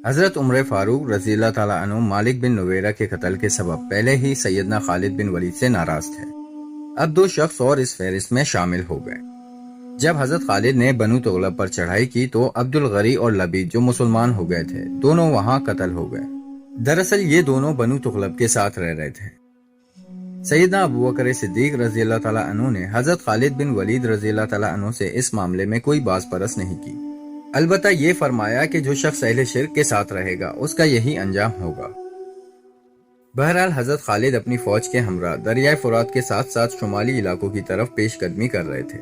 حضرت عمر فاروق رضی اللہ تعالیٰ عنہ مالک بن نویرہ کے قتل کے سبب پہلے ہی سیدنا خالد بن ولید سے ناراض تھے۔ اب دو شخص اور اس فہرست میں شامل ہو گئے۔ جب حضرت خالد نے بنو تغلب پر چڑھائی کی تو عبد الغری اور لبید جو مسلمان ہو گئے تھے دونوں وہاں قتل ہو گئے۔ دراصل یہ دونوں بنو تغلب کے ساتھ رہ رہے تھے۔ سیدنا ابو بکر صدیق رضی اللہ تعالیٰ عنہ نے حضرت خالد بن ولید رضی اللہ تعالیٰ عنہ سے اس معاملے میں کوئی باز پرس نہیں کی، البتہ یہ فرمایا کہ جو شخص اہل شرک کے ساتھ رہے گا اس کا یہی انجام ہوگا۔ بہرحال حضرت خالد اپنی فوج کے ہمراہ دریائے فرات کے ساتھ ساتھ شمالی علاقوں کی طرف پیش قدمی کر رہے تھے۔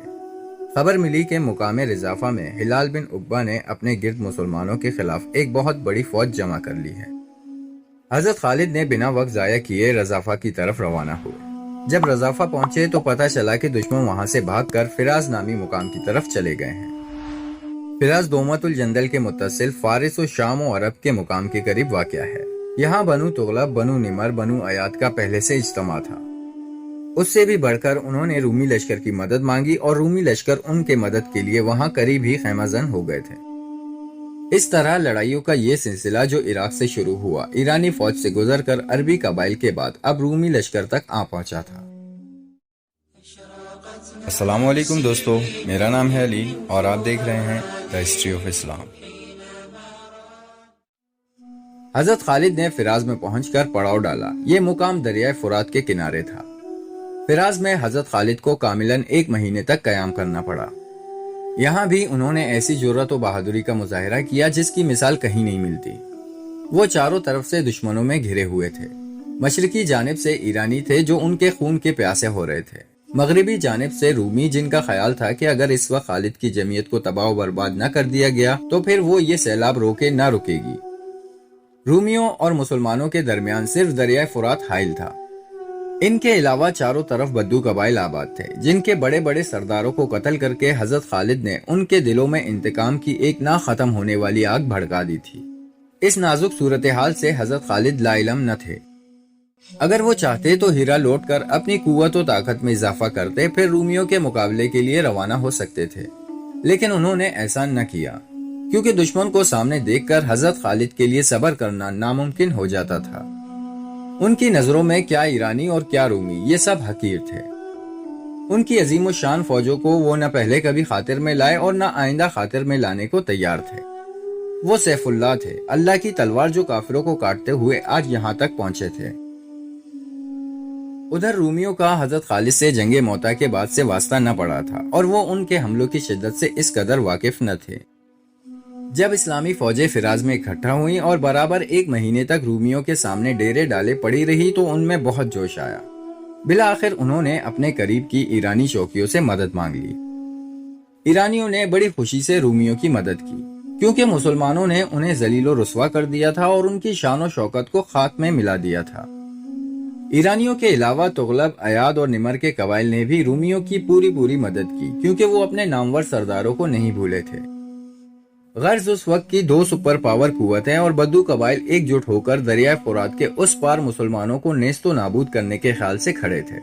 خبر ملی کہ مقام رضافہ میں ہلال بن عقبہ نے اپنے گرد مسلمانوں کے خلاف ایک بہت بڑی فوج جمع کر لی ہے۔ حضرت خالد نے بنا وقت ضائع کیے رضافہ کی طرف روانہ ہوئے۔ جب رضافہ پہنچے تو پتہ چلا کہ دشمن وہاں سے بھاگ کر فراز نامی مقام کی طرف چلے گئے ہیں۔ فراز دومت الجندل کے متصل فارس و شام و عرب کے مقام کے قریب واقع ہے۔ یہاں بنو تغلب، بنو نمر، بنو ایاد کا پہلے سے اجتماع تھا۔ اس سے بھی بڑھ کر انہوں نے رومی لشکر کی مدد مانگی اور رومی لشکر ان کے مدد کے لیے وہاں قریب ہی خیمہ زن ہو گئے تھے۔ اس طرح لڑائیوں کا یہ سلسلہ جو عراق سے شروع ہوا، ایرانی فوج سے گزر کر عربی قبائل کے بعد اب رومی لشکر تک آ پہنچا تھا۔ السلام علیکم دوستو، میرا نام ہے علی اور آپ دیکھ رہے ہیں دا ہسٹری آف اسلام۔ حضرت خالد نے فراز میں پہنچ کر پڑاؤ ڈالا۔ یہ مقام دریائے فرات کے کنارے تھا۔ فراز میں حضرت خالد کو کاملاً 1 مہینے تک قیام کرنا پڑا۔ یہاں بھی انہوں نے ایسی جرأت و بہادری کا مظاہرہ کیا جس کی مثال کہیں نہیں ملتی۔ وہ چاروں طرف سے دشمنوں میں گھرے ہوئے تھے۔ مشرقی جانب سے ایرانی تھے جو ان کے خون کے پیاسے ہو رہے تھے، مغربی جانب سے رومی جن کا خیال تھا کہ اگر اس وقت خالد کی جمعیت کو تباہ و برباد نہ کر دیا گیا تو پھر وہ یہ سیلاب روکے نہ رکے گی۔ رومیوں اور مسلمانوں کے درمیان صرف دریائے فرات حائل تھا۔ ان کے علاوہ چاروں طرف بدو قبائل آباد تھے جن کے بڑے بڑے سرداروں کو قتل کر کے حضرت خالد نے ان کے دلوں میں انتقام کی ایک نہ ختم ہونے والی آگ بھڑکا دی تھی۔ اس نازک صورتحال سے حضرت خالد لا علم نہ تھے۔ اگر وہ چاہتے تو ہیرا لوٹ کر اپنی قوت و طاقت میں اضافہ کرتے، پھر رومیوں کے مقابلے کے لیے روانہ ہو سکتے تھے، لیکن انہوں نے ایسا نہ کیا کیونکہ دشمن کو سامنے دیکھ کر حضرت خالد کے لیے صبر کرنا ناممکن ہو جاتا تھا۔ ان کی نظروں میں کیا ایرانی اور کیا رومی یہ سب حقیر تھے۔ ان کی عظیم و شان فوجوں کو وہ نہ پہلے کبھی خاطر میں لائے اور نہ آئندہ خاطر میں لانے کو تیار تھے۔ وہ سیف اللہ تھے، اللہ کی تلوار جو کافروں کو کاٹتے ہوئے آج یہاں تک پہنچے تھے۔ ادھر رومیوں کا حضرت خالد سے جنگ موتا کے بعد سے واسطہ نہ پڑا تھا اور وہ ان کے حملوں کی شدت سے اس قدر واقف نہ تھے۔ جب اسلامی فوجیں فراز میں اکٹھا ہوئیں اور برابر 1 مہینے تک رومیوں کے سامنے ڈیرے ڈالے پڑی رہی تو ان میں بہت جوش آیا۔ بالآخر انہوں نے اپنے قریب کی ایرانی چوکیوں سے مدد مانگ لی۔ ایرانیوں نے بڑی خوشی سے رومیوں کی مدد کی کیونکہ مسلمانوں نے انہیں ذلیل و رسوا کر دیا تھا اور ان کی شان و شوکت کو خاک میں ملا دیا تھا۔ ایرانیوں کے علاوہ تغلب، ایاد اور نمر کے قبائل نے بھی رومیوں کی پوری مدد کی کیونکہ وہ اپنے نامور سرداروں کو نہیں بھولے تھے۔ غرض اس وقت کی 2 سپر پاور قوتیں اور بدو قبائل ایک جٹ ہو کر دریائے فرات کے اس پار مسلمانوں کو نیست و نابود کرنے کے خیال سے کھڑے تھے۔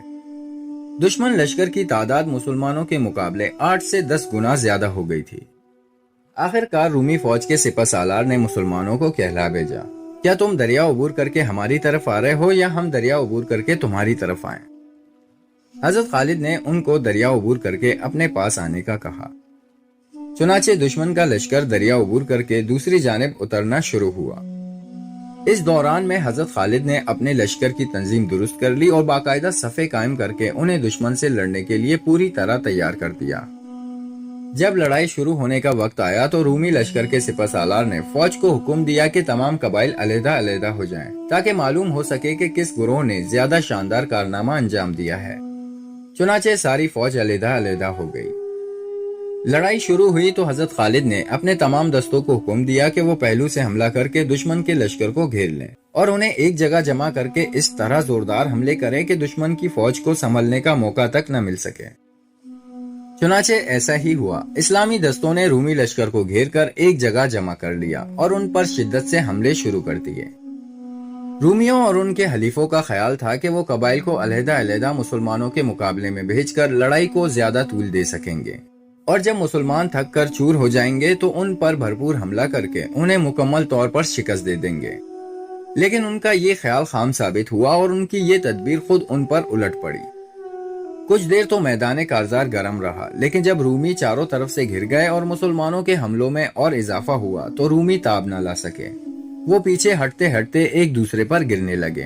دشمن لشکر کی تعداد مسلمانوں کے مقابلے 8 سے 10 گنا زیادہ ہو گئی تھی۔ آخرکار رومی فوج کے سپہ سالار نے مسلمانوں کو کہلا بھیجا، کیا تم دریا عبور کر کے ہماری طرف آ رہے ہو یا ہم دریا عبور کر کے تمہاری طرف آئیں؟ حضرت خالد نے ان کو دریا عبور کر کے اپنے پاس آنے کا کہا۔ چنانچہ دشمن کا لشکر دریا عبور کر کے دوسری جانب اترنا شروع ہوا۔ اس دوران میں حضرت خالد نے اپنے لشکر کی تنظیم درست کر لی اور باقاعدہ صفیں قائم کر کے انہیں دشمن سے لڑنے کے لیے پوری طرح تیار کر دیا۔ جب لڑائی شروع ہونے کا وقت آیا تو رومی لشکر کے سپہ سالار نے فوج کو حکم دیا کہ تمام قبائل علیحدہ ہو جائیں تاکہ معلوم ہو سکے کہ کس گروہ نے زیادہ شاندار کارنامہ انجام دیا ہے۔ چنانچہ ساری فوج علیحدہ ہو گئی۔ لڑائی شروع ہوئی تو حضرت خالد نے اپنے تمام دستوں کو حکم دیا کہ وہ پہلو سے حملہ کر کے دشمن کے لشکر کو گھیر لیں اور انہیں ایک جگہ جمع کر کے اس طرح زوردار حملے کریں کہ دشمن کی فوج کو سنبھلنے کا موقع تک نہ مل سکے۔ چنانچہ ایسا ہی ہوا۔ اسلامی دستوں نے رومی لشکر کو گھیر کر ایک جگہ جمع کر لیا اور ان پر شدت سے حملے شروع کر دیے۔ رومیوں اور ان کے حلیفوں کا خیال تھا کہ وہ قبائل کو علیحدہ مسلمانوں کے مقابلے میں بھیج کر لڑائی کو زیادہ طول دے سکیں گے۔ اور جب مسلمان تھک کر چور ہو جائیں گے تو ان پر بھرپور حملہ کر کے انہیں مکمل طور پر شکست دے دیں گے۔ لیکن ان کا یہ خیال خام ثابت ہوا اور ان کی یہ تدبیر خود ان پر الٹ پڑی۔ کچھ دیر تو میدان کارزار گرم رہا، لیکن جب رومی چاروں طرف سے گھر گئے اور مسلمانوں کے حملوں میں اور اضافہ ہوا تو رومی تاب نہ لا سکے۔ وہ پیچھے ہٹتے ہٹتے ایک دوسرے پر گرنے لگے،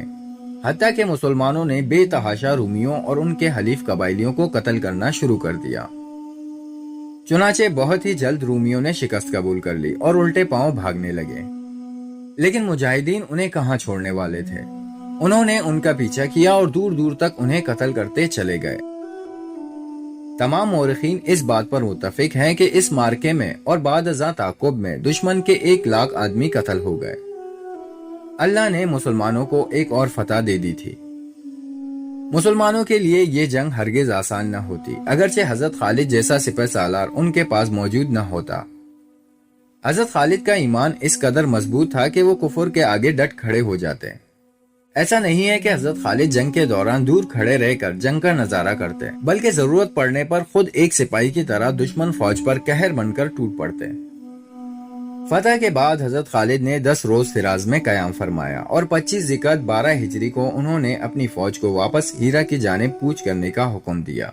حتیٰ کہ مسلمانوں نے بے تحاشا رومیوں اور ان کے حلیف قبائلیوں کو قتل کرنا شروع کر دیا۔ چنانچہ بہت ہی جلد رومیوں نے شکست قبول کر لی اور الٹے پاؤں بھاگنے لگے۔ لیکن مجاہدین انہیں کہاں چھوڑنے والے تھے۔ انہوں نے ان کا پیچھا کیا اور دور دور تک انہیں قتل کرتے چلے گئے۔ تمام مورخین اس بات پر متفق ہیں کہ اس مارکے میں اور بعد ازاں تعاقب میں دشمن کے 1,00,000 آدمی قتل ہو گئے۔ اللہ نے مسلمانوں کو ایک اور فتح دے دی تھی۔ مسلمانوں کے لیے یہ جنگ ہرگز آسان نہ ہوتی، اگرچہ حضرت خالد جیسا سپہ سالار ان کے پاس موجود نہ ہوتا۔ حضرت خالد کا ایمان اس قدر مضبوط تھا کہ وہ کفر کے آگے ڈٹ کھڑے ہو جاتے۔ ایسا نہیں ہے کہ حضرت خالد جنگ کے دوران دور کھڑے رہ کر جنگ کا نظارہ کرتے، بلکہ ضرورت پڑنے پر خود ایک سپاہی کی طرح دشمن فوج پر قہر بن کر ٹوٹ پڑتے۔ فتح کے بعد حضرت خالد نے 10 روز فراز میں قیام فرمایا اور 25 ذی-القعدہ 12 ہجری کو انہوں نے اپنی فوج کو واپس ہیرا کی جانب کوچ کرنے کا حکم دیا۔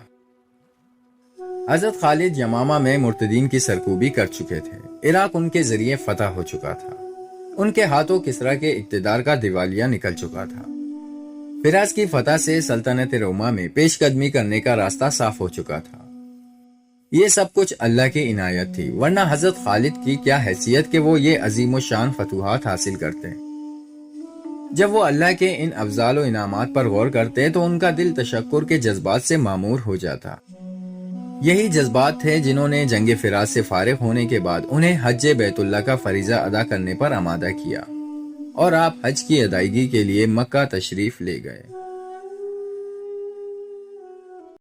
حضرت خالد یمامہ میں مرتدین کی سرکوبی کر چکے تھے۔ عراق ان کے ذریعے فتح ہو چکا تھا۔ ان کے ہاتھوں کسریٰ کے اقتدار کا دیوالیہ نکل چکا تھا۔ فراز کی فتح سے سلطنت روما میں پیش قدمی کرنے کا راستہ صاف ہو چکا تھا۔ یہ سب کچھ اللہ کی عنایت تھی، ورنہ حضرت خالد کی کیا حیثیت کہ وہ یہ عظیم و شان فتوحات حاصل کرتے۔ جب وہ اللہ کے ان افضال و انعامات پر غور کرتے تو ان کا دل تشکر کے جذبات سے معمور ہو جاتا۔ یہی جذبات تھے جنہوں نے جنگ فراز سے فارغ ہونے کے بعد انہیں حج بیت اللہ کا فریضہ ادا کرنے پر آمادہ کیا، اور آپ حج کی ادائیگی کے لیے مکہ تشریف لے گئے۔